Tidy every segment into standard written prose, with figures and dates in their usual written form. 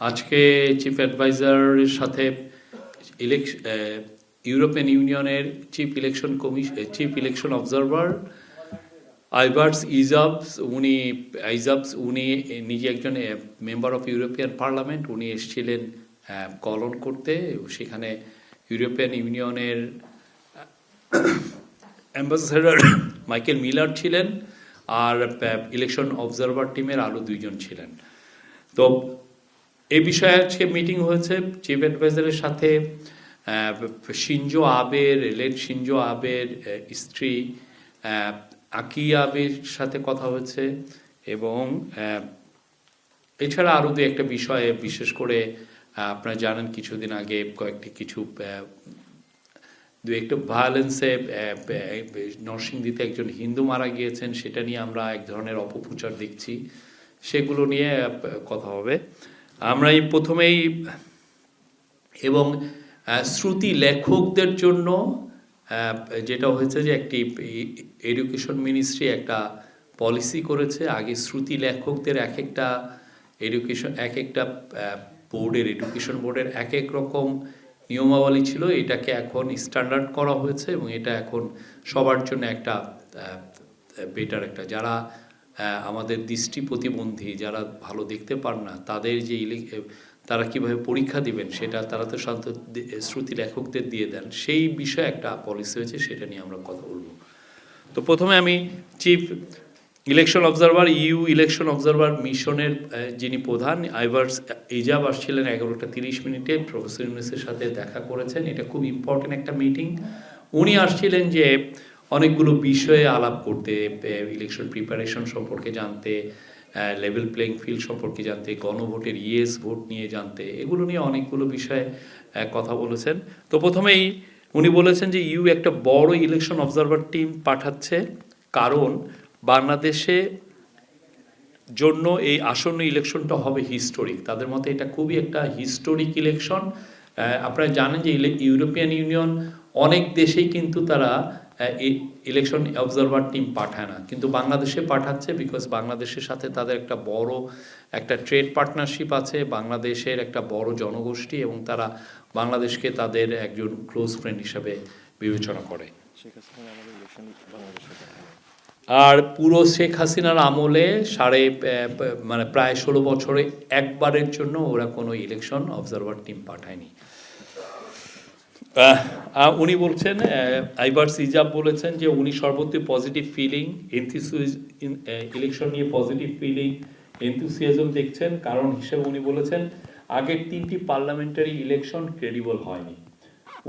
আজকে চিফ অ্যাডভাইজারের সাথে ইউরোপিয়ান ইউনিয়নের চিফ ইলেকশন অবজারভার উনি নিজে একজন মেম্বার অফ ইউরোপিয়ান পার্লামেন্ট, উনি এসেছিলেন কলন করতে। সেখানে ইউরোপিয়ান ইউনিয়নের অ্যাম্বাসেডর মাইকেল মিলার ছিলেন, আর ইলেকশন অবজারভার টিমের আরও দুইজন ছিলেন। তো এই বিষয়ে আজকে মিটিং হয়েছে চিফ অ্যাডভাইজারের সাথে। শিনজো আবের স্ত্রী আকি আবের সাথে কথা হয়েছে, এবং এছাড়া আরও দু একটা বিষয়ে, বিশেষ করে আপনারা জানেন কিছুদিন আগে দু একটা ভায়োলেন্সে নরসিংদীতে একজন হিন্দু মারা গিয়েছেন, সেটা নিয়ে আমরা এক ধরনের অপপ্রচার দেখছি, সেগুলো নিয়ে কথা হবে। আমরা এই প্রথমেই, এবং শ্রুতি লেখকদের জন্য যেটা হয়েছে যে একটি এডুকেশন মিনিস্ট্রি একটা পলিসি করেছে। আগে শ্রুতি লেখকদের এক একটা এডুকেশন বোর্ডের এক এক রকম নিয়মাবলী ছিল, এটাকে এখন স্ট্যান্ডার্ড করা হয়েছে, এবং এটা এখন সবার জন্য একটা বেটার একটা, যারা আমাদের দৃষ্টি প্রতিবন্ধী, যারা ভালো দেখতে পান না, তাদের যে তারা কিভাবে পরীক্ষা দিবেন সেটা তারা তো শ্রুতি লেখকদের দিয়ে দেন, সেই বিষয়ে একটা পলিসি হয়েছে, সেটা নিয়ে আমরা কথা বলবো। তো প্রথমে আমি chief election observer election observer মিশনের যিনি প্রধান ইজাব আসছিলেন 11:30 প্রফেসর ইউনূসের সাথে দেখা করেছেন। এটা খুব ইম্পর্টেন্ট একটা মিটিং। উনি আসছিলেন যে অনেকগুলো বিষয়ে আলাপ করতে, ইলেকশন প্রিপারেশন সম্পর্কে জানতে, লেভেল প্লেইং ফিল্ড সম্পর্কে জানতে, গণভোটের ভোট নিয়ে জানতে, এগুলো নিয়ে অনেকগুলো বিষয়ে কথা বলেছেন। তো প্রথমেই উনি বলেছেন যে একটা বড় ইলেকশন অবজারভার টিম পাঠাচ্ছে, কারণ বাংলাদেশে জন্য এই আসন্ন ইলেকশনটা হবে হিস্টোরিক। তাদের মতে এটা খুবই একটা হিস্টোরিক ইলেকশন। আপনারা জানেন যে ইউরোপিয়ান ইউনিয়ন অনেক দেশেই কিন্তু তারা ইলেকশন অবজারভার টিম পাঠায় না, কিন্তু বাংলাদেশে পাঠাচ্ছে, বিকজ বাংলাদেশের সাথে তাদের একটা বড় একটা ট্রেড পার্টনারশিপ আছে, বাংলাদেশের একটা বড় জনগোষ্ঠী, এবং তারা বাংলাদেশকে তাদের একজন ক্লোজ ফ্রেন্ড হিসাবে বিবেচনা করে। আর পুরো শেখ হাসিনার আমলে প্রায় 16 বছরে একবারের জন্য ওরা কোনো ইলেকশন অবজারভার টিম পাঠায়নি। উনি বলছেন, আইভার্স ইজাব বলেছেন যে উনি সর্বত্র পজিটিভ ফিলিং, ইলেকশন নিয়ে পজিটিভ ফিলিং, এনথুসিয়াজম দেখছেন। কারণ হিসেবে উনি বলেছেন আগের 3টি পার্লামেন্টারি ইলেকশন ক্রেডিবল হয়নি।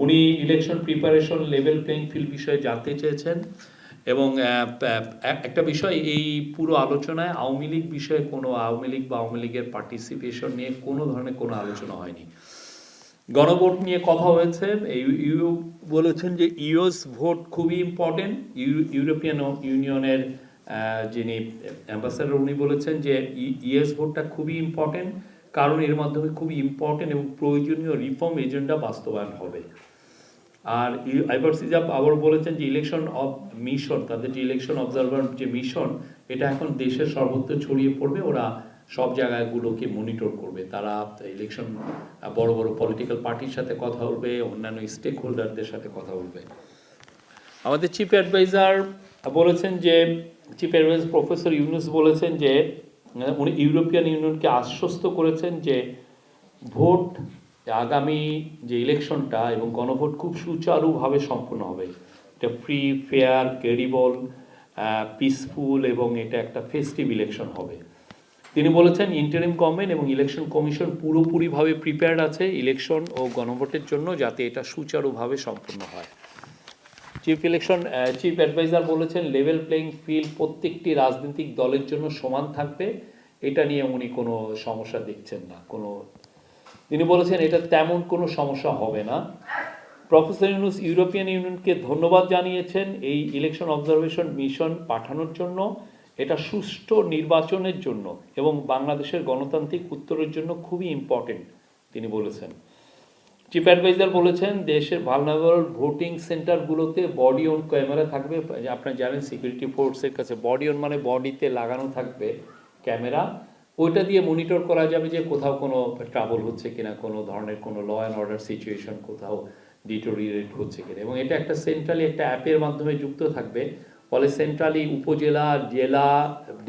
উনি election preparation, level playing field বিষয়ে জানতে চেয়েছেন, এবং একটা বিষয়, এই পুরো আলোচনায় আওয়ামী লীগ বিষয়ে আওয়ামী লীগের পার্টিসিপেশন নিয়ে কোনো ধরনের কোনো আলোচনা হয়নি। গণভোট নিয়ে কথা হয়েছে। ইউ বলেছেন যে ইউএস ভোট খুবই ইম্পর্টেন্ট। ইউরোপিয়ান ইউনিয়নের যিনি অ্যাম্বাসেডর, উনি বলেছেন যে ইউএস ভোটটা খুবই ইম্পর্টেন্ট, কারণ এর মাধ্যমে খুবই ইম্পর্টেন্ট এবং প্রয়োজনীয় রিফর্ম এজেন্ডা বাস্তবায়ন হবে। আর আইভার্স ইজাব আবার বলেছেন যে ইলেকশন মিশন, তাদের যে ইলেকশন অবজারভার যে মিশন, এটা এখন দেশের সর্বত্র ছড়িয়ে পড়বে, ওরা সব জায়গাগুলোকে মনিটর করবে। তারা ইলেকশন বড় বড় পলিটিক্যাল পার্টির সাথে কথা বলবে, অন্যান্য স্টেক হোল্ডারদের সাথে কথা বলবে। আমাদের চিফ অ্যাডভাইজার প্রফেসর ইউনূস বলেছেন যে উনি ইউরোপিয়ান ইউনিয়নকে আশ্বস্ত করেছেন যে ভোট, আগামী যে ইলেকশনটা এবং গণভোট খুব সুচারুভাবে সম্পন্ন হবে। এটা ফ্রি, ফেয়ার, ক্রেডিবল, পিসফুল, এবং এটা একটা ফেস্টিভ ইলেকশন হবে। তিনি বলেছেন ইন্টারিম গভর্নমেন্ট এবং ইলেকশন কমিশন পুরোপুরিভাবে প্রিপেয়ার্ড আছে ইলেকশন ও গণভোটের জন্য, যাতে এটা সুচারুভাবে সম্পন্ন হয়। চিফ অ্যাডভাইজার বলেছেন লেভেল প্লেইং ফিল্ড প্রত্যেকটি রাজনৈতিক দলের জন্য সমান থাকবে, এটা নিয়ে উনি কোনো সমস্যা দেখছেন না। তিনি বলেছেন এটা তেমন কোনো সমস্যা হবে না। প্রফেসর ইউনূস ইউরোপিয়ান ইউনিয়নকে ধন্যবাদ জানিয়েছেন এই ইলেকশন অবজারভেশন মিশন পাঠানোর জন্য। এটা সুষ্ঠু নির্বাচনের জন্য এবং বাংলাদেশের গণতান্ত্রিক উত্তরের জন্য খুবই ইম্পর্টেন্ট, তিনি বলেছেন। চিফ অ্যাডভাইজার বলেছেন দেশের ভালনারেবল ভোটিং সেন্টারগুলোতে বডি অন ক্যামেরা থাকবে। আপনারা জানেন সিকিউরিটি ফোর্সের কাছে বডি অন মানে বডিতে লাগানো থাকবে ক্যামেরা, ওইটা দিয়ে মনিটর করা যাবে যে কোথাও কোনো ট্রাবল হচ্ছে কিনা, কোনো ধরনের কোনো ল অ্যান্ড অর্ডার সিচুয়েশন কোথাও ডিটোরিয়েট হচ্ছে কিনা। এবং এটা একটা সেন্ট্রালি একটা অ্যাপের মাধ্যমে যুক্ত থাকবে, ফলে সেন্ট্রালি উপজেলা, জেলা,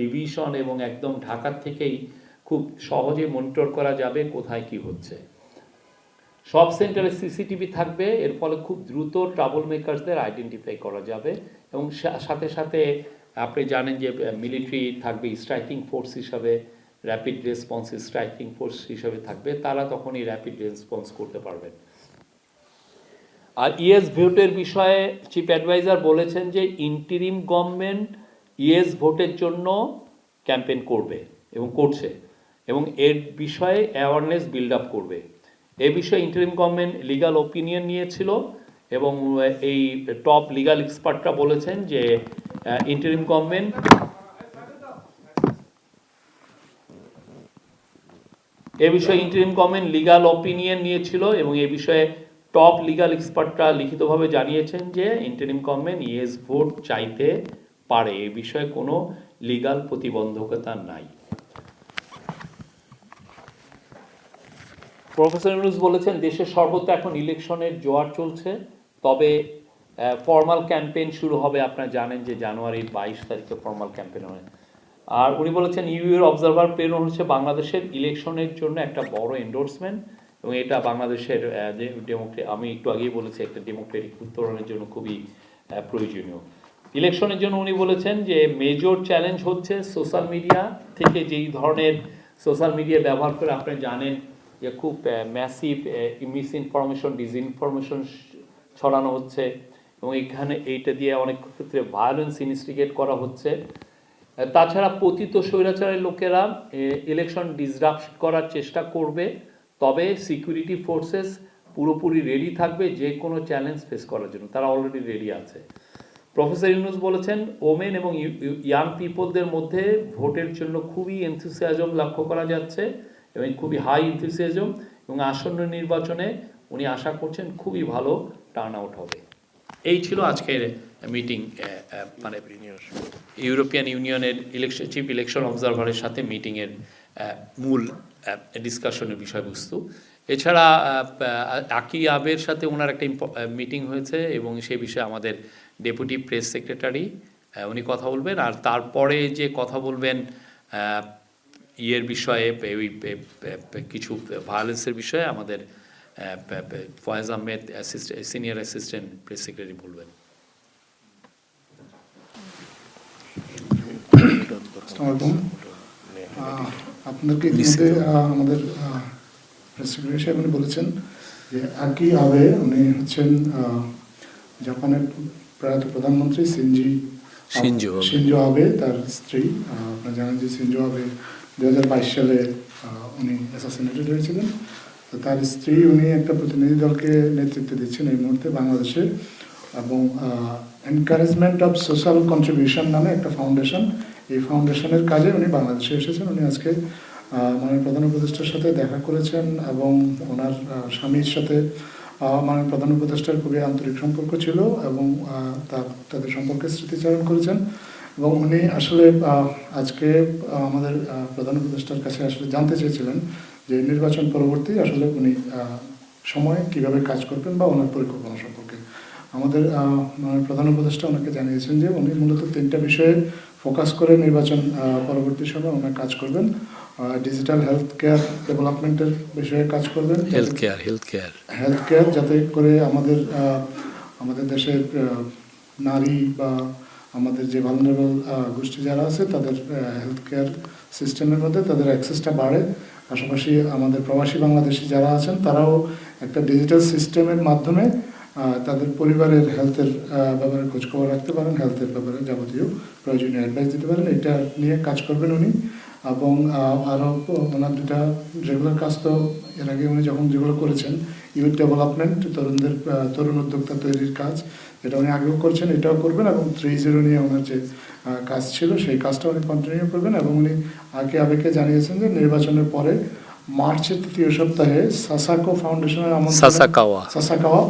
ডিভিশন এবং একদম ঢাকার থেকেই খুব সহজে মনিটর করা যাবে কোথায় কি হচ্ছে। সব সেন্টারে সিসিটিভি থাকবে, এর ফলে খুব দ্রুত ট্রাবল মেকারসদের আইডেন্টিফাই করা যাবে। এবং সাথে সাথে আপনি জানেন যে মিলিটারি থাকবে স্ট্রাইকিং ফোর্স হিসাবে, র্যাপিড রেসপন্স স্ট্রাইকিং ফোর্স হিসাবে থাকবে, তারা তখনই র্যাপিড রেসপন্স করতে পারবেন। আর ইয়েস ভোটের বিষয়ে চিফ অ্যাডভাইজার বলেছেন যে ইন্টিরিম গভর্নমেন্ট ইয়েস ভোটের জন্য ক্যাম্পেইন করবে এবং করছে, এবং এর বিষয়ে অ্যাওয়ারনেস বিল্ড আপ করবে। এ বিষয়ে ইন্টারিম গভর্নমেন্ট লিগাল ওপিনিয়ন নিয়েছিল এবং এই টপ লিগাল এক্সপার্টরা বলেছেন যে ইন্টারিম গভর্নমেন্ট লিগাল ওপিনিয়ন নিয়েছিল এবং এ বিষয়ে টপ লিগাল এক্সপার্টরা লিখিতভাবে জানিয়েছেন যে ইন্টারিম গভর্নমেন্ট ইয়েস ভোট চাইতে পারে, এ বিষয়ে কোনো লিগাল প্রতিবন্ধকতা নাই। প্রফেসর ইউনূস বলেছেন দেশের সর্বত্র এখন ইলেকশনের জোয়ার চলছে, তবে ফর্মাল ক্যাম্পেইন শুরু হবে, আপনারা জানেন যে জানুয়ারির 22 তারিখে ফর্মাল ক্যাম্পেইন হয়। আর উনি বলেছেন ইউএর অবজারভার প্রেরণ হচ্ছে বাংলাদেশের ইলেকশনের জন্য একটা বড় এন্ডোর্সমেন্ট, এবং এটা বাংলাদেশের আমি একটু আগেই বলেছি একটা ডেমোক্রেটিক উত্তরণের জন্য খুবই প্রয়োজনীয়। ইলেকশনের জন্য উনি বলেছেন যে মেজর চ্যালেঞ্জ হচ্ছে সোশ্যাল মিডিয়া থেকে যেই ধরনের সোশ্যাল মিডিয়া ব্যবহার করে আপনারা জানেন যে খুব ম্যাসিভ মিসইনফরমেশন, ডিসইনফরমেশন ছড়ানো হচ্ছে, এবং এখানে এইটা দিয়ে অনেক ক্ষেত্রে ভায়োলেন্স ইনস্টিগেট করা হচ্ছে। তাছাড়া পতিত স্বৈরাচারের লোকেরা ইলেকশন ডিসরাপ্ট করার চেষ্টা করবে, তবে সিকিউরিটি ফোর্সেস পুরোপুরি রেডি থাকবে যে কোনো চ্যালেঞ্জ ফেস করার জন্য, তারা অলরেডি রেডি আছে। প্রফেসর ইউনূস বলেছেন ওমেন এবং ইয়াং পিপলদের মধ্যে ভোটের জন্য খুবই এনথুসিয়াজম লক্ষ্য করা যাচ্ছে এবং খুবই হাই এনথুসিয়াজম, এবং আসন্ন নির্বাচনে উনি আশা করছেন খুবই ভালো টার্ন আউট হবে। এই ছিল আজকের মিটিং, মানে ইউরোপিয়ান ইউনিয়নের চিফ ইলেকশন অবজারভারের সাথে মিটিংয়ের মূল ডিসকাশনের বিষয়বস্তু। এছাড়া আকি আবের সাথে ওনার একটা মিটিং হয়েছে এবং সেই বিষয়ে আমাদের ডেপুটি প্রেস সেক্রেটারি উনি কথা বলবেন। আর তারপরে যে কথা বলবেন ইয়ের বিষয়ে, ওই কিছু ভায়োলেন্সের বিষয়ে আমাদের Foyez Ahmed senior assistant press secretary বলবেন। আপনাদেরকে ইতিমধ্যে আমাদের প্রেস সেক্রেটারি সাহেব উনি বলেছেন যে আকি আবে উনি হচ্ছেন জাপানের প্রয়াত প্রধানমন্ত্রী শিনজো আবে, তার স্ত্রী। আপনারা জানেন যে শিনজো আবে 2022 সালে উনি অ্যাসাসিনেটেড হয়েছিলেন। তো তার স্ত্রী উনি একটা প্রতিনিধি দলকে নেতৃত্ব দিচ্ছেন এই মুহূর্তে বাংলাদেশে, এবং এনকারেজমেন্ট অফ সোশ্যাল কন্ট্রিবিউশন নামে একটা ফাউন্ডেশন, এই ফাউন্ডেশনের কাজে উনি বাংলাদেশে এসেছেন। উনি আজকে মাননীয় প্রধান উপদেষ্টার সাথে দেখা করেছেন এবং ওনার স্বামীর সাথে মাননীয় প্রধান উপদেষ্টার খুবই আন্তরিক সম্পর্ক ছিল এবং তাদের সম্পর্কে স্মৃতিচারণ করেছেন। এবং উনি আসলে আজকে আমাদের প্রধান উপদেষ্টার কাছে আসলে জানতে চেয়েছিলেন যে নির্বাচন পরবর্তী আসলে উনি সময় কিভাবে কাজ করবেন বা ওনার পরিকল্পনা সম্পর্কে। আমাদের প্রধান উপদেষ্টা ওনাকে জানিয়েছেন যে উনি মূলত 3টা বিষয়ে ফোকাস করে নির্বাচন পরবর্তী সময় ওনার কাজ করবেন। ডিজিটাল হেলথ কেয়ার ডেভেলপমেন্টের বিষয়ে কাজ করবেন, হেলথ কেয়ার যাতে করে আমাদের দেশের নারী বা আমাদের যে ভালনারেবল গোষ্ঠী যারা আছে তাদের হেলথ কেয়ার সিস্টেমের মধ্যে তাদের অ্যাক্সেসটা বাড়ে। পাশাপাশি আমাদের প্রবাসী বাংলাদেশি যারা আছেন তারাও একটা ডিজিটাল সিস্টেমের মাধ্যমে তাদের পরিবারের হেলথের ব্যাপারে খোঁজখবর রাখতে পারেন, হেলথের ব্যাপারে যাবতীয় প্রয়োজনীয় অ্যাডভাইস দিতে পারেন। এটা নিয়ে কাজ করবেন উনি। এবং আরও ওনার দুটা রেগুলার কাজ তো এর আগে উনি যখন যেগুলো করেছেন, ইউথ ডেভেলপমেন্ট, তরুণ উদ্যোক্তা তৈরির কাজ, এটা উনি আগেও করছেন, এটাও করবেন। এবং 3-0 নিয়ে ওনার যে কাজ ছিল সেই কাজটা উনি কন্টিনিউ করবেন। এবং উনি আগে আবেকে জানিয়েছেন যে নির্বাচনের পরে মার্চের 3য় সপ্তাহে সাসাকাওয়া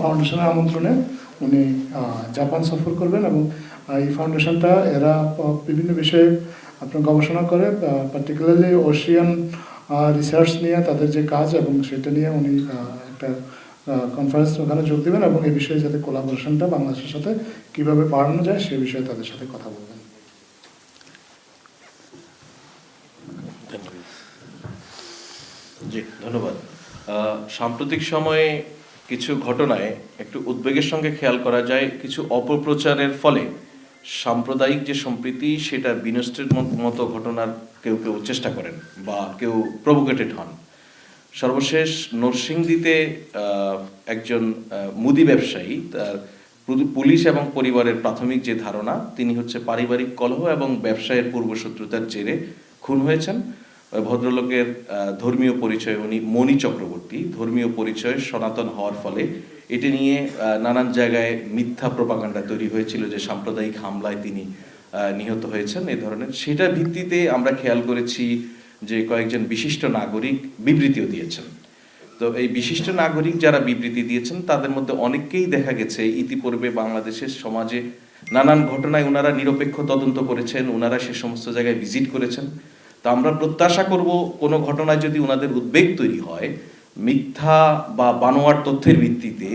ফাউন্ডেশনের আমন্ত্রণে উনি জাপান সফর করবেন। এবং এই ফাউন্ডেশনটা এরা বিভিন্ন বিষয়ে আপনার গবেষণা করে, পার্টিকুলারলি ওশিয়ান রিসার্চ নিয়ে তাদের যে কাজ এবং সেটা নিয়ে উনি একটা কনফারেন্স ওখানে যোগ দেবেন এবং এই বিষয়ে যাতে কোলাবোরেশনটা বাংলাদেশের সাথে কীভাবে বাড়ানো যায় সে বিষয়ে তাদের সাথে কথা বলবেন। জি, ধন্যবাদ। সাম্প্রতিক সময়ে কিছু ঘটনায় একটু উদ্বেগের সঙ্গে খেয়াল করা যায়, কিছু অপপ্রচারের ফলে সাম্প্রদায়িক যে সম্প্রীতি সেটা বিনষ্টের মতো ঘটনার কেউ কেউ চেষ্টা করেন বা কেউ প্রভোকেটেড হন। সর্বশেষ নরসিংদীতে একজন মুদি ব্যবসায়ী, তার পুলিশ এবং পরিবারের প্রাথমিক যে ধারণা তিনি হচ্ছে পারিবারিক কলহ এবং ব্যবসায়ের পূর্বশত্রুতার জেরে খুন হয়েছেন। ভদ্রলোকের ধর্মীয় পরিচয়, উনি মণি চক্রবর্তী, ধর্মীয় পরিচয় সনাতন হওয়ার ফলে এটি নিয়ে নানান জায়গায় মিথ্যা প্রপাগান্ডা তৈরি হয়েছিল যে সাম্প্রদায়িক হামলায় তিনি নিহত হয়েছেন এই ধরনের। সেটার ভিত্তিতে আমরা খেয়াল করেছি যে কয়েকজন বিশিষ্ট নাগরিক বিবৃতিও দিয়েছেন। তো এই বিশিষ্ট নাগরিক যারা বিবৃতি দিয়েছেন তাদের মধ্যে অনেককেই দেখা গেছে ইতিপূর্বে বাংলাদেশের সমাজে নানান ঘটনায় ওনারা নিরপেক্ষ তদন্ত করেছেন, ওনারা সে সমস্ত জায়গায় ভিজিট করেছেন। তো আমরা প্রত্যাশা করব কোনো ঘটনায় যদি ওনাদের উদ্বেগ তৈরি হয়, মিথ্যা বা বানোয়ার তথ্যের ভিত্তিতে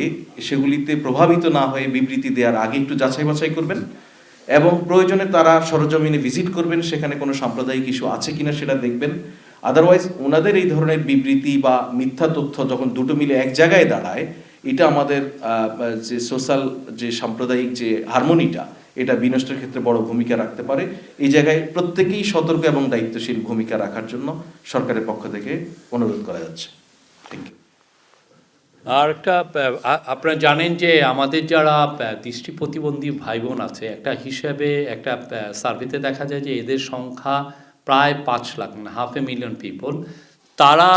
সেগুলিতে প্রভাবিত না হয়ে বিবৃতি দেওয়ার আগে একটু যাচাই বাছাই করবেন এবং প্রয়োজনে তারা সরজমিনে ভিজিট করবেন, সেখানে কোনো সাম্প্রদায়িক ইস্যু আছে কিনা সেটা দেখবেন। আদারওয়াইজ ওনাদের এই ধরনের বিবৃতি বা মিথ্যা তথ্য যখন দুটো মিলে এক জায়গায় দাঁড়ায়, এটা আমাদের যে সোশ্যাল যে সাম্প্রদায়িক যে হারমোনিটা এটা বিনষ্টের ক্ষেত্রে বড় ভূমিকা রাখতে পারে। এই জায়গায় প্রত্যেকেই সতর্ক এবং দায়িত্বশীল ভূমিকা রাখার জন্য সরকারের পক্ষ থেকে অনুরোধ করা যাচ্ছে। Thank you. আর একটা আপনারা জানেন যে আমাদের যারা দৃষ্টি প্রতিবন্ধী ভাই বোন আছে, একটা হিসাবে একটা সার্ভেতে দেখা যায় যে এদের সংখ্যা প্রায় 5 লাখ, 500,000 পিপল। তারা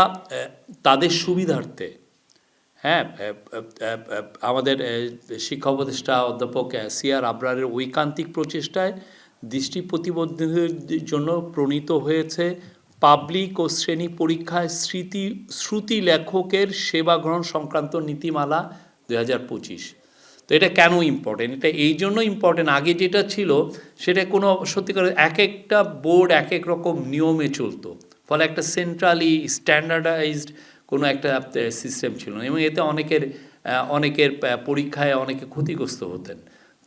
তাদের সুবিধার্থে, হ্যাঁ, আমাদের শিক্ষা উপদেষ্টা অধ্যাপক CR আবরারের ঐকান্তিক প্রচেষ্টায় দৃষ্টি প্রতিবন্ধীদের জন্য প্রণীত হয়েছে পাবলিক ও শ্রেণী পরীক্ষায় শ্রুতি লেখকের সেবা গ্রহণ সংক্রান্ত নীতিমালা 2025। তো এটা কেন ইম্পর্টেন্ট? এটা এই জন্য ইম্পর্টেন্ট, আগে যেটা ছিল সেটা কোনো সত্যিকার এক একটা বোর্ড এক এক রকম নিয়মে চলতো, ফলে একটা সেন্ট্রালি স্ট্যান্ডার্ডাইজড কোনো একটা সিস্টেম ছিল না এবং এতে অনেকের পরীক্ষায় অনেকে ক্ষতিগ্রস্ত হতেন।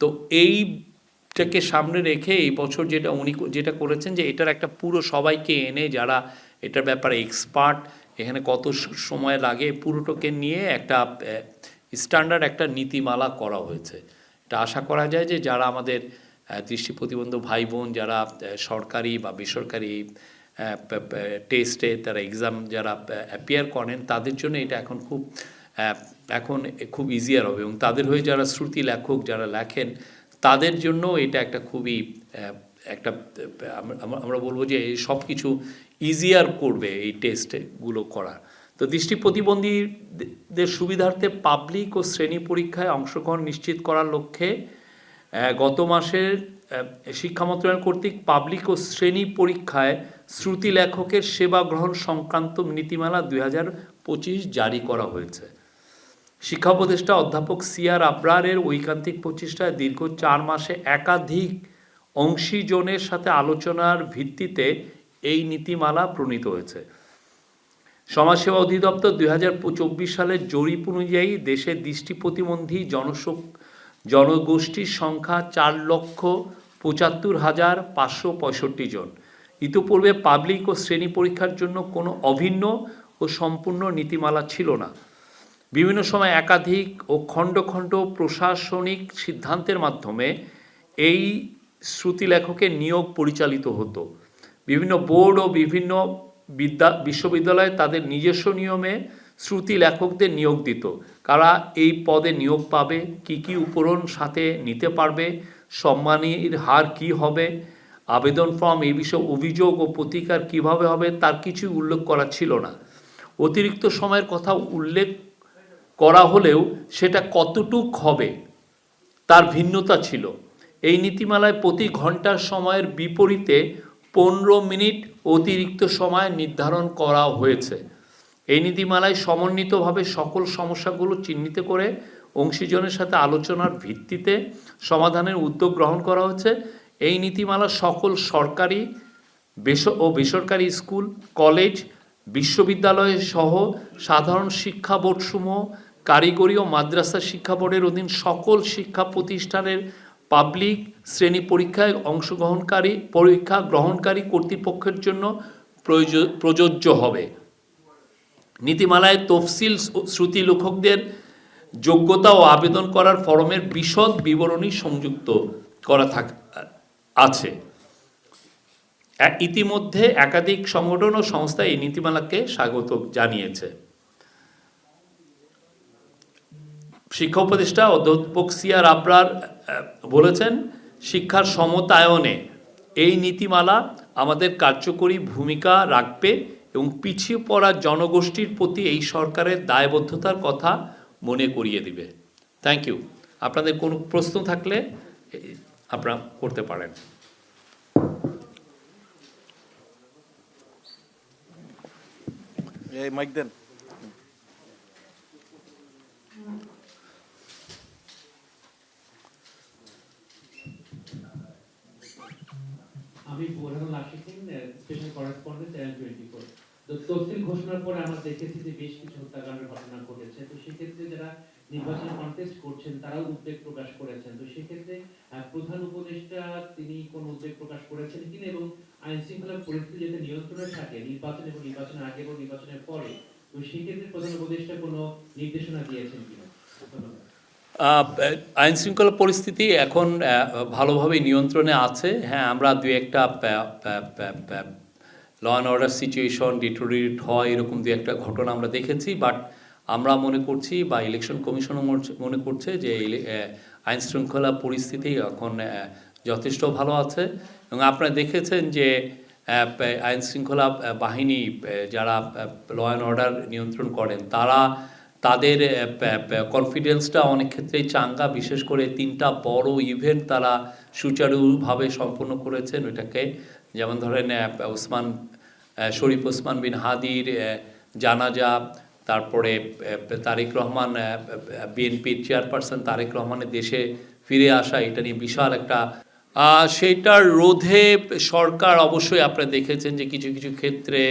তো এইটাকে সামনে রেখে এই বছর উনি যেটা করেছেন যে এটার একটা পুরো সবাইকে এনে যারা এটার ব্যাপারে এক্সপার্ট, এখানে কত সময় লাগে পুরোটাকে নিয়ে একটা স্ট্যান্ডার্ড একটা নীতিমালা করা হয়েছে। এটা আশা করা যায় যে যারা আমাদের দৃষ্টি প্রতিবন্ধী ভাই বোন যারা সরকারি বা বেসরকারি টেস্টে তারা এক্সাম যারা অ্যাপিয়ার করেন তাদের জন্য এটা এখন খুব ইজিয়ার হবে এবং তাদের হয়ে যারা শ্রুতি লেখক যারা লেখেন তাদের জন্য এটা একটা খুবই একটা আমরা বলবো যে সব কিছু ইজিয়ার করবে এই টেস্টগুলো করা। তো দৃষ্টি প্রতিবন্ধীদের সুবিধার্থে পাবলিক ও শ্রেণী পরীক্ষায় অংশগ্রহণ নিশ্চিত করার লক্ষ্যে গত মাসের শিক্ষা মন্ত্রণালয় কর্তৃক পাবলিক ও শ্রেণী পরীক্ষায় শ্রুতি লেখকের সেবা গ্রহণ সংক্রান্ত নীতিমালা 2025 জারি করা হয়েছে। শিক্ষা উপদেষ্টা অধ্যাপক CR আবরারের ঐকান্তিক প্রচেষ্টায় দীর্ঘ 4 মাসে একাধিক অংশীজনের সাথে আলোচনার ভিত্তিতে এই নীতিমালা প্রণীত হয়েছে। সমাজসেবা অধিদপ্তর 2024 সালের জরিপ অনুযায়ী দেশে দৃষ্টি প্রতিবন্ধী জনগোষ্ঠীর সংখ্যা 4,75,565 জন। ইতিপূর্বে পাবলিক ও শ্রেণী পরীক্ষার জন্য কোনো অভিন্ন ও সম্পূর্ণ নীতিমালা ছিল না। বিভিন্ন সময় একাধিক ও খণ্ড খণ্ড প্রশাসনিক সিদ্ধান্তের মাধ্যমে এই শ্রুতি লেখকের নিয়োগ পরিচালিত হতো। বিভিন্ন বোর্ড ও বিভিন্ন বিশ্ববিদ্যালয় তাদের নিজস্ব নিয়মে শ্রুতি লেখকদের নিয়োগ দিত। কারা এই পদে নিয়োগ পাবে, কি উপকরণ সাথে নিতে পারবে, সম্মানীর হার কি হবে, আবেদন ফর্ম, এই বিষয়ে অভিযোগ ও প্রতিকার কিভাবে হবে তার কিছু উল্লেখ করা ছিল না। অতিরিক্ত সময়ের কথা উল্লেখ করা হলেও সেটা কতটুক হবে তার ভিন্নতা ছিল। এই নীতিমালায় প্রতি ঘন্টার সময়ের বিপরীতে 15 মিনিট অতিরিক্ত সময় নির্ধারণ করা হয়েছে। এই নীতিমালায় সমন্বিতভাবে সকল সমস্যাগুলো চিহ্নিত করে অংশীজনের সাথে আলোচনার ভিত্তিতে সমাধানের উদ্যোগ গ্রহণ করা হচ্ছে। এই নীতিমালা সকল সরকারি বেসরকারি স্কুল, কলেজ, বিশ্ববিদ্যালয় সহ সাধারণ শিক্ষা বোর্ডসমূহ, কারিগরি ও মাদ্রাসা শিক্ষা বোর্ডের অধীন সকল শিক্ষা প্রতিষ্ঠানের পাবলিক শ্রেণী পরীক্ষা গ্রহণকারী কর্তৃপক্ষের জন্য প্রযোজ্য হবে। নীতিমালায় তফসিল শ্রুতি লেখকদের যোগ্যতা ও আবেদন করার ফরমের বিশদ বিবরণী সংযুক্ত করা আছে। ইতিমধ্যে একাধিক সংগঠন ও সংস্থা এই নীতিমালাকে স্বাগত জানিয়েছে। শিক্ষা উপদেষ্টা অধ্যাপক সিআর আবরার বলেছেন, শিক্ষার সমতায়নে এই নীতিমালা আমাদের কার্যকরী ভূমিকা রাখবে এবং পিছিয়ে পড়া জনগোষ্ঠীর প্রতি এই সরকারের দায়বদ্ধতার কথা মনে করিয়ে দিবে। Thank you. আপনাদের কোনো প্রশ্ন থাকলে আপনারা করতে পারেন। এই মাইক দেন। আমি Borhanul Ashikin, special correspondent channel 24। তো তফসিল ঘোষণার পরে আমরা দেখেছি যে বেশ কিছু হত্যাকাণ্ডের ঘটনা ঘটেছে। তো সেক্ষেত্রে যারা নির্বাচনে কন্টেস্ট করছেন তারাও উদ্বেগ প্রকাশ করেছেন। তো সেক্ষেত্রে প্রধান উপদেষ্টা তিনি কোন উদ্বেগ প্রকাশ করেছেন কিনা, এবং আইন শৃঙ্খলা পরিস্থিতি যাতে নিয়ন্ত্রণে থাকে নির্বাচন এবং নির্বাচনের আগে এবং নির্বাচনের পরে, তো সেক্ষেত্রে প্রধান উপদেষ্টা কোনো নির্দেশনা দিয়েছেন কিনা? ধন্যবাদ। আইন শৃঙ্খলা পরিস্থিতি এখন ভালোভাবে নিয়ন্ত্রণে আছে। হ্যাঁ, আমরা দু একটা law and order situation deteriorate হয় এরকম দু একটা ঘটনা আমরা দেখেছি, বাট আমরা মনে করছি বা ইলেকশন কমিশনও মনে করছে যে আইন শৃঙ্খলা পরিস্থিতি এখন যথেষ্ট ভালো আছে। এবং আপনারা দেখেছেন যে আইন শৃঙ্খলা বাহিনী যারা ল অ্যান্ড অর্ডার নিয়ন্ত্রণ করেন তাদের কনফিডেন্সটা অনেক ক্ষেত্রেই চাঙ্গা। বিশেষ করে 3টা বড় ইভেন্ট তারা সুচারুভাবে সম্পন্ন করেছেন ওইটাকে, যেমন ধরেন শরীফ ওসমান বিন হাদির জানাজা, তারপরে তারেক রহমান বিএনপির চেয়ারপারসন তারেক রহমানের দেশে ফিরে আসা, এটা নিয়ে বিশাল একটা সেইটার রোধে সরকার অবশ্যই আপনারা দেখেছেন যে কিছু কিছু ক্ষেত্রে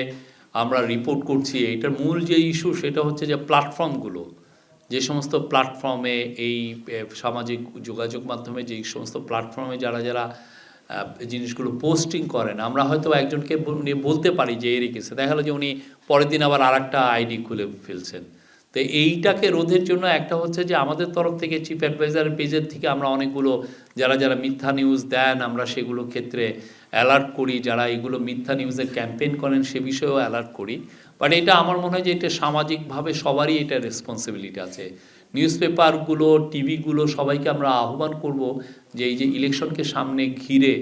আমরা রিপোর্ট করছি। এটার মূল যে ইস্যু সেটা হচ্ছে যে প্ল্যাটফর্মগুলো, যে সমস্ত প্ল্যাটফর্মে এই সামাজিক যোগাযোগ মাধ্যমে যে সমস্ত প্ল্যাটফর্মে যারা যারা জিনিসগুলো পোস্টিং করেন, আমরা হয়তো একজনকে বলতে পারি যে এরই কেসে দেখা গেলো যে উনি পরের দিন আবার আরেকটা আইডি খুলে ফেলছেন। তো এইটাকে রোধের জন্য একটা হচ্ছে যে আমাদের তরফ থেকে চিফ অ্যাডভাইজারের পেজের থেকে আমরা অনেকগুলো যারা যারা মিথ্যা নিউজ দেন আমরা সেগুলো ক্ষেত্রে অ্যালার্ট করি, যারা এগুলো মিথ্যা নিউজের ক্যাম্পেইন করেন সে বিষয়েও অ্যালার্ট করি। বাট এটা আমার মনে হয় যে এটা সামাজিকভাবে সবারই এটা রেসপন্সিবিলিটি আছে। নিউজ পেপারগুলো, টিভিগুলো সবাইকে আমরা আহ্বান করব যে এই যে ইলেকশনকে সামনে ঘিরে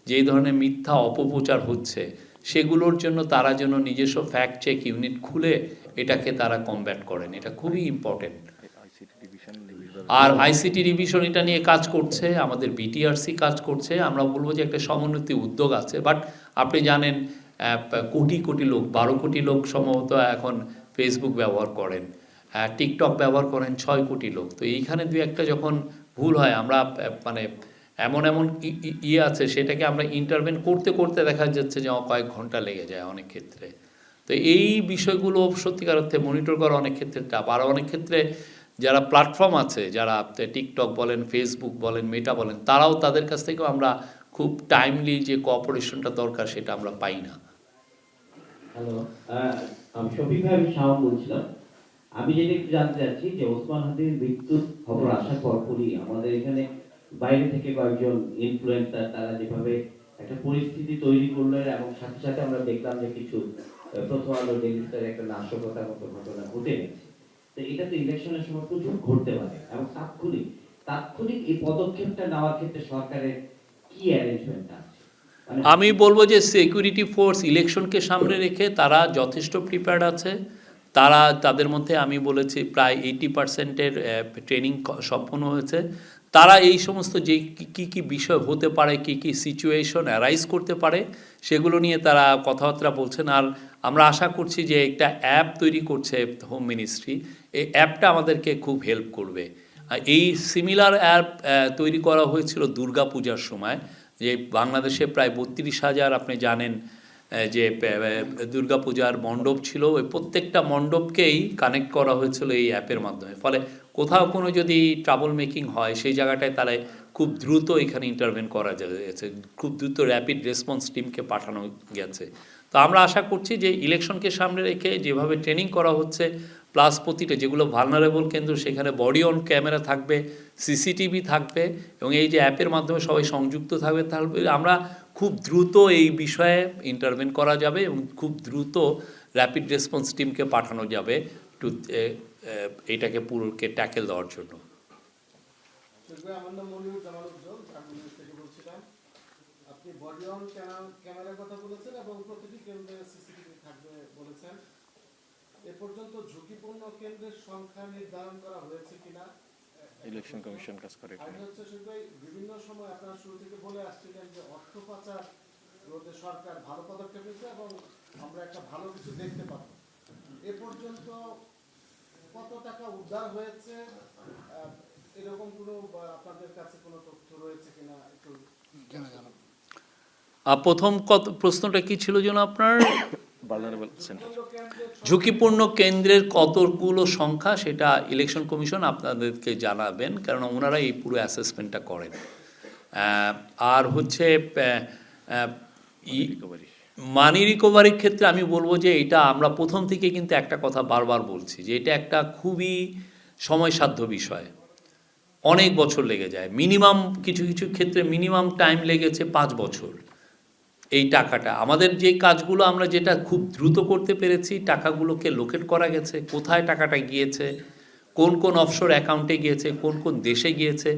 যেই ধরনের মিথ্যা অপপ্রচার হচ্ছে সেগুলোর জন্য তারা যেন নিজস্ব ফ্যাক্ট চেক ইউনিট খুলে এটাকে তারা কমব্যাট করেন। এটা খুবই ইম্পর্টেন্ট। আর আইসিটি ডিভিশন এটা নিয়ে কাজ করছে, আমাদের বিটিআরসি কাজ করছে। আমরা বলবো যে একটা সমন্বিত উদ্যোগ আছে। বাট আপনি জানেন কোটি কোটি লোক, 12 কোটি লোক সম্ভবত এখন ফেসবুক ব্যবহার করেন, টিকটক ব্যবহার করেন 6 কোটি লোক। তো এইখানে দু একটা যখন ভুল হয় আমরা মানে এমন আছে সেটাকে আমরা ইন্টারভেন করতে করতে দেখা যাচ্ছে যে কয়েক ঘন্টা লেগে যায় অনেক ক্ষেত্রে। তো এই বিষয়গুলো সত্যিকার অর্থে মনিটর করা অনেক ক্ষেত্রে টাফ। আর অনেক ক্ষেত্রে যারা প্ল্যাটফর্ম আছে, যারা টিকটক বলেন, ফেসবুক বলেন, মেটা বলেন, তারাও তাদের কাছ থেকেও আমরা খুব টাইমলি যে কোঅপারেশনটা দরকার সেটা আমরা পাই না। হ্যালো, আমি শফিক ভাই শাওন বলছিলাম। আমি যেটা একটু জানতে চাচ্ছি যে ওসমান হাদির মৃত্যুর খবর আসার পরপরই আমাদের এখানে বাইরে থেকে কয়েকজন ইনফ্লুয়েন্সার তারা যেভাবে একটা পরিস্থিতি তৈরি করলেন, এবং সাথে সাথে আমরা দেখলাম যে কিছু প্রথম আলো ডেইলি স্টারের একটা নাশকতার মতো ঘটনা ঘটে গেছে। তো এটা তো ইলেকশনের সময় প্রচুর ঘটতে পারে, এবং তাৎক্ষণিক এই পদক্ষেপটা নেওয়ার ক্ষেত্রে সরকারের কি অ্যারেঞ্জমেন্ট আছে? আমি বলবো যে সিকিউরিটি ফোর্স ইলেকশনকে সামনে রেখে তারা যথেষ্ট প্রিপেয়ার্ড আছে। তাদের মধ্যে আমি বলেছি প্রায় 80%-এর ট্রেনিং সম্পন্ন হয়েছে। তারা এই সমস্ত যে কি বিষয় হতে পারে, কি সিচুয়েশন অ্যারাইজ করতে পারে সেগুলো নিয়ে তারা কথাবার্তা বলছেন। আর আমরা আশা করছি যে একটা অ্যাপ তৈরি করছে হোম মিনিস্ট্রি, এই অ্যাপটা আমাদেরকে খুব হেল্প করবে। এই সিমিলার অ্যাপ তৈরি করা হয়েছিল দুর্গা পূজার সময়, যে বাংলাদেশে প্রায় 32,000 আপনি জানেন যে দুর্গাপূজার মণ্ডপ ছিল, ওই প্রত্যেকটা মণ্ডপকেই কানেক্ট করা হয়েছিল এই অ্যাপের মাধ্যমে। ফলে কোথাও কোনো যদি ট্রাবল মেকিং হয় সেই জায়গাটায় তাহলে খুব দ্রুত এখানে ইন্টারভেন করা গেছে, খুব দ্রুত র্যাপিড রেসপন্স টিমকে পাঠানো গেছে। তো আমরা আশা করছি যে ইলেকশনকে সামনে রেখে যেভাবে ট্রেনিং করা হচ্ছে, প্লাস প্রতিটা যেগুলো ভালনারেবল কেন্দ্র সেখানে বডি অন ক্যামেরা থাকবে, সিসিটিভি থাকবে, এবং এই যে অ্যাপের মাধ্যমে সবাই সংযুক্ত থাকবে, তাহলে আমরা খুব দ্রুত এই বিষয়ে ইন্টারভেন করা যাবে এবং খুব দ্রুত র্যাপিড রেসপন্স টিমকে পাঠানো যাবে টু এইটাকে পুরোকে ট্যাকেল দেওয়ার জন্য। আমার নাম মনিরুল জামাল উজ্জ্বল, ঝাড়খণ্ড থেকে বলছিলাম। আপনি বডি অন ক্যামেরার কথা বলেছেন এবং প্রতিটি কেন্দ্রে সিসিটিভি থাকবে বলেছেন। এ পর্যন্ত ঝুঁকিপূর্ণ কেন্দ্রের সংখ্যা নির্ধারণ করা হয়েছে কিনা? ইলেকশন কমিশন কাজ করে। আর হচ্ছে সেটাই বিভিন্ন সময় আপনারা শুরু থেকে বলে আসছিলেন যে অর্থ পাচার রোধে সরকার ভালো পদক্ষেপ নিয়েছে এবং আমরা একটা ভালো কিছু দেখতে পাবো। এ পর্যন্ত কত টাকা উদ্ধার হয়েছে, এরকম কোনো আপনাদের কাছে কোনো তথ্য রয়েছে কিনা একটু জানা। প্রথম প্রশ্নটা কি ছিল যেন আপনার? Vulnerable centre. ঝুঁকিপূর্ণ কেন্দ্রের কতগুলো সংখ্যা সেটা ইলেকশন কমিশন আপনাদেরকে জানাবেন, কারণ ওনারা এই পুরো অ্যাসেসমেন্টটা করেন। আর হচ্ছে মানি রিকভারির ক্ষেত্রে আমি বলবো যে এটা আমরা প্রথম থেকে কিন্তু একটা কথা বারবার বলছি যে এটা একটা খুবই সময়সাধ্য বিষয়, অনেক বছর লেগে যায়, মিনিমাম কিছু কিছু ক্ষেত্রে মিনিমাম টাইম লেগেছে 5 বছর। এই টাকাটা আমাদের যে কাজগুলো আমরা যেটা খুব দ্রুত করতে পেরেছি, টাকাগুলোকে লোকেট করা গেছে, কোথায় টাকাটা গিয়েছে, কোন কোন অফশোর অ্যাকাউন্টে গিয়েছে, কোন কোন দেশে গিয়েছে,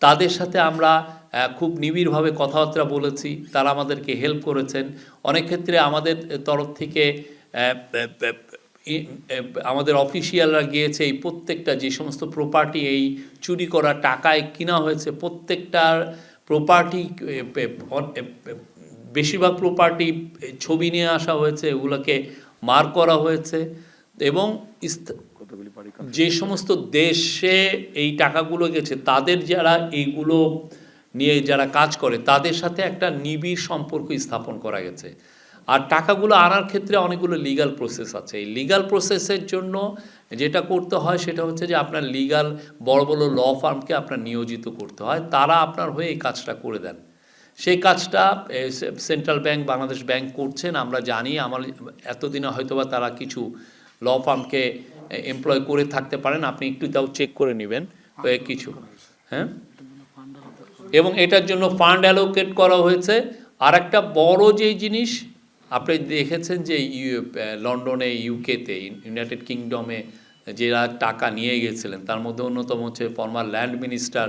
তাদের সাথে আমরা খুব নিবিড়ভাবে কথাবার্তা বলেছি, তারা আমাদেরকে হেল্প করেছেন। অনেক ক্ষেত্রে আমাদের তরফ থেকে আমাদের অফিসিয়ালরা গিয়েছে এই প্রত্যেকটা যে সমস্ত প্রপার্টি এই চুরি করা টাকায় কিনা হয়েছে, প্রত্যেকটার প্রপার্টি, বেশিরভাগ প্রপার্টি ছবি নিয়ে আসা হয়েছে, এগুলোকে মার্ক করা হয়েছে, এবং যে সমস্ত দেশে এই টাকাগুলো গেছে তাদের যারা এইগুলো নিয়ে যারা কাজ করে তাদের সাথে একটা নিবিড় সম্পর্ক স্থাপন করা গেছে। আর টাকাগুলো আনার ক্ষেত্রে অনেকগুলো লিগ্যাল প্রসেস আছে। এই লিগ্যাল প্রসেসের জন্য যেটা করতে হয় সেটা হচ্ছে যে আপনার লিগ্যাল বড় বড় ল ফার্মকে আপনার নিয়োজিত করতে হয়, তারা আপনার হয়ে এই কাজটা করে দেন। সেই কাজটা সেন্ট্রাল ব্যাংক, বাংলাদেশ ব্যাংক করছেন আমরা জানি। আমার এতদিনে হয়তোবা তারা কিছু ল ফার্মকে এমপ্লয় করে থাকতে পারেন, আপনি একটু তাও চেক করে নেবেন কিছু, হ্যাঁ। এবং এটার জন্য ফান্ড অ্যালোকেট করা হয়েছে। আর একটা বড় যেই জিনিস আপনি দেখেছেন যে লন্ডনে, ইউকেতে, ইউনাইটেড কিংডমে যারা টাকা নিয়ে গেছিলেন তার মধ্যে অন্যতম হচ্ছে former land minister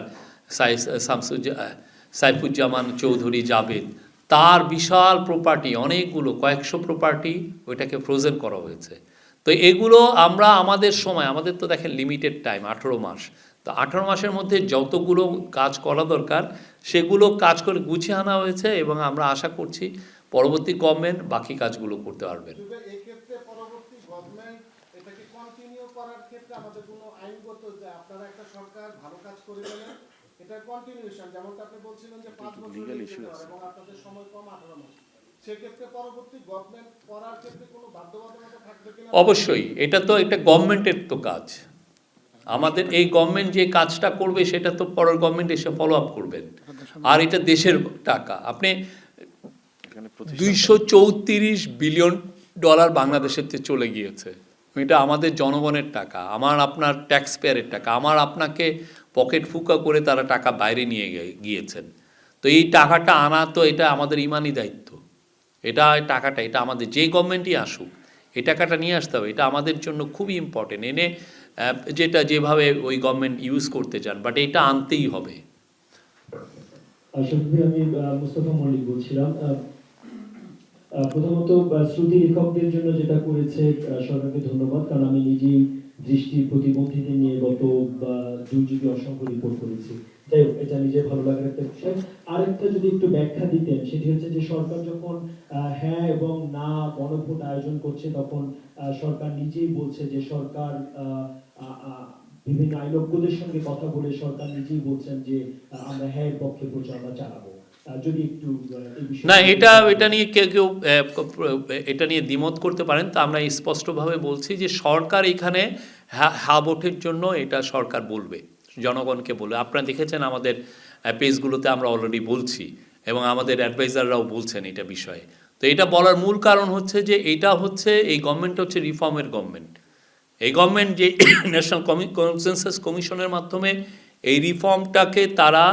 Saifuzzaman Chowdhury Javed. তার বিশাল প্রপার্টি, অনেকগুলো কয়েকশো প্রপার্টি, ওইটাকে ফ্রোজেন করা হয়েছে। তো এগুলো আমরা আমাদের সময়, আমাদের তো দেখেন লিমিটেড টাইম 18 মাস, তো 18 মাসের মধ্যে যতগুলো কাজ করা দরকার সেগুলো কাজ করে গুছিয়ে আনা হয়েছে, এবং আমরা আশা করছি পরবর্তী গভর্নমেন্ট বাকি কাজগুলো করতে পারবেন। এই ক্ষেত্রে পরবর্তী গভর্নমেন্ট এটাকে কন্টিনিউ করার ক্ষেত্রে আমাদের কোনো আইনগত, যে আপনারা একটা সরকার ভালো কাজ করে গেলেন, এটা কন্টিনিউশন, যেমনটা আপনি বলছিলেন যে 5 বছর এবং আপনাদের সময় কম 18 মাস, সেক্ষেত্রে পরবর্তী গভর্নমেন্ট করার ক্ষেত্রে কোনো বাধ্যবাধকতা থাকবে কিনা? অবশ্যই, এটা তো একটা গভর্নমেন্টের তো কাজ। আমাদের এই গভর্নমেন্ট যে কাজটা করবে সেটা তো পরের গভর্নমেন্ট এসে ফলো আপ করবেন। আর এটা দেশের টাকা, আপনি 234 বিলিয়ন ডলার বাংলাদেশের থেকে চলে গিয়েছে, এটা আমাদের জনগণের টাকা, আমার আপনার ট্যাক্স পেয়ারের টাকা, আমার আপনাকে পকেট ফুকা করে তারা টাকা বাইরে নিয়ে গিয়েছেন। তো এই টাকাটা আনা তো এটা আমাদের ইমানি দায়িত্ব। এটা টাকাটা, এটা আমাদের যে গভর্নমেন্টই আসুক এই টাকাটা নিয়ে আসতে হবে, এটা আমাদের জন্য খুবই ইম্পর্টেন্ট। এনে যেটা যেভাবে ওই গভর্নমেন্ট ইউজ করতে চান, বাট এটা আনতেই হবে। আমি মুস্তাফা মল্লিক বলছিলাম। প্রথমত শ্রুতি লেখকদের জন্য যেটা করেছে সরকারকে ধন্যবাদ, কারণ আমি নিজেই দৃষ্টি প্রতিবন্ধীদের নিয়ে গত 2 যুগে অসংখ্য রিপোর্ট করেছি। যাই হোক, এটা নিজে ভালো লাগার একটা বিষয়। আরেকটা যদি একটু ব্যাখ্যা দিতেন, সেটি হচ্ছে যে সরকার যখন হ্যাঁ এবং না গণভোট আয়োজন করছে তখন সরকার নিজেই বলছে যে সরকার বিভিন্ন আইনজ্ঞদের সঙ্গে কথা বলে সরকার নিজেই বলছেন যে আমরা হ্যাঁ এর পক্ষে প্রচারণা চালাবো। যদি একটু এই বিষয়ে না, এটা নিয়ে কেউ এটা নিয়ে দ্বিমত করতে পারেন, তা আমরা স্পষ্টভাবে বলছি যে সরকার এখানে হা ভোটের জন্য এটা সরকার বলবে, জনগণকে বলবে। আপনারা দেখেছেন আমাদের পেজগুলোতে আমরা অলরেডি বলছি এবং আমাদের অ্যাডভাইজাররাও বলছেন এটা বিষয়ে। তো এটা বলার মূল কারণ হচ্ছে যে এটা হচ্ছে, এই গভর্নমেন্ট হচ্ছে রিফর্মের গভর্নমেন্ট। এই গভর্নমেন্ট যে ন্যাশনাল কনসেনসাস কমিশনের মাধ্যমে এই রিফর্মটাকে তারা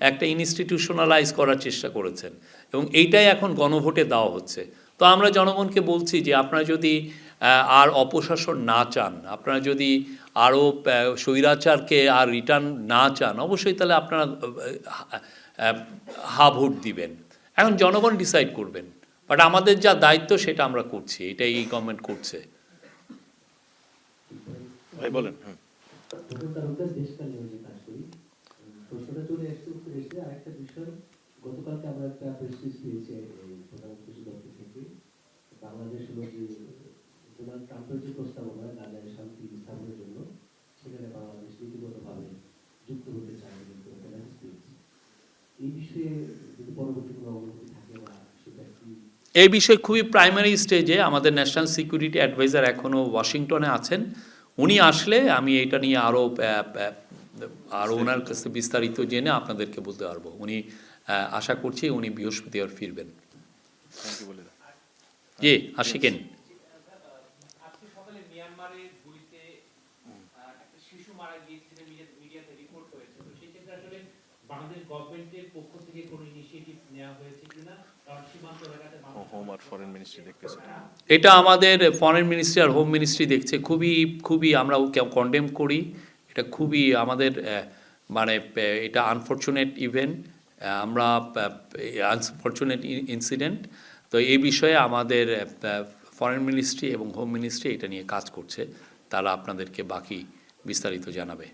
একটা ইনস্টিটিউশনালাইজ করার চেষ্টা করেছেন এবং এইটাই এখন গণভোটে দেওয়া হচ্ছে। তো আমরা জনগণকে বলছি যে আপনারা যদি আর অপশাসন না চান, আপনারা যদি আরও স্বৈরাচারকে আর রিটার্ন না চান, অবশ্যই তাহলে আপনারা হা ভোট দিবেন। এখন জনগণ ডিসাইড করবেন, বাট আমাদের যা দায়িত্ব সেটা আমরা করছি, এটাই এই গভর্নমেন্ট করছে। ভাই বলেন। দেশকাল নিয়ে যে কাজ করি, প্রশ্নটা চলে এসেছে আরেকটা বিষয়। গতকালকে আমরা একটা প্রেস রিলিজ পেয়েছি প্রধানমন্ত্রী দপ্তর থেকে, বাংলাদেশ হলো যে ডোনাল্ড ট্রাম্পের যে প্রস্তাবনা গাজায় শান্তি স্থাপনের জন্য, সেখানে বাংলাদেশ নীতিগতভাবে যুক্ত হতে চায় কিন্তু একটা মেসেজ পেয়েছি। এই বিষয়ে যদি পরবর্তী কোনো অগ্রগতি থাকে বা সেটা কি? এই বিষয়ে খুবই প্রাইমারি স্টেজে আমাদের ন্যাশনাল সিকিউরিটি অ্যাডভাইজার এখনও ওয়াশিংটনে আছেন। উনি আসলে আমি এটা নিয়ে আরও ওনার কাছে বিস্তারিত জেনে আপনাদেরকে বলতে পারবো। উনি আশা করছি উনি বৃহস্পতিবার ফিরবেন। জি, আশিকেন। আজকে সকালে মিয়ানমারের গুলিতে একটা শিশু মারা গিয়েছিল, মিডিয়াতে রিপোর্ট হয়েছে। তো সেই ক্ষেত্রে আসলে বাংলাদেশ গভর্নমেন্টের পক্ষ থেকে কোনো ইনিশিয়েটিভ নেওয়া হয়েছে কিনা, কারণ সীমান্ত এলাকাতে হোম আর ফরেন মিনিস্ট্রি দেখতেছে। এটা আমাদের ফরেন মিনিস্ট্রি আর হোম মিনিস্ট্রি দেখছে। খুবই আমরা কন্ডেম করি। এটা খুবই আমাদের মানে এটা আনফর্চুনেট ইভেন্ট, আমরা আনফর্চুনেট ইনসিডেন্ট। তো এই বিষয়ে আমাদের ফরেন মিনিস্ট্রি এবং হোম মিনিস্ট্রি এটা নিয়ে কাজ করছে, তারা আপনাদেরকে বাকি বিস্তারিত জানাবে।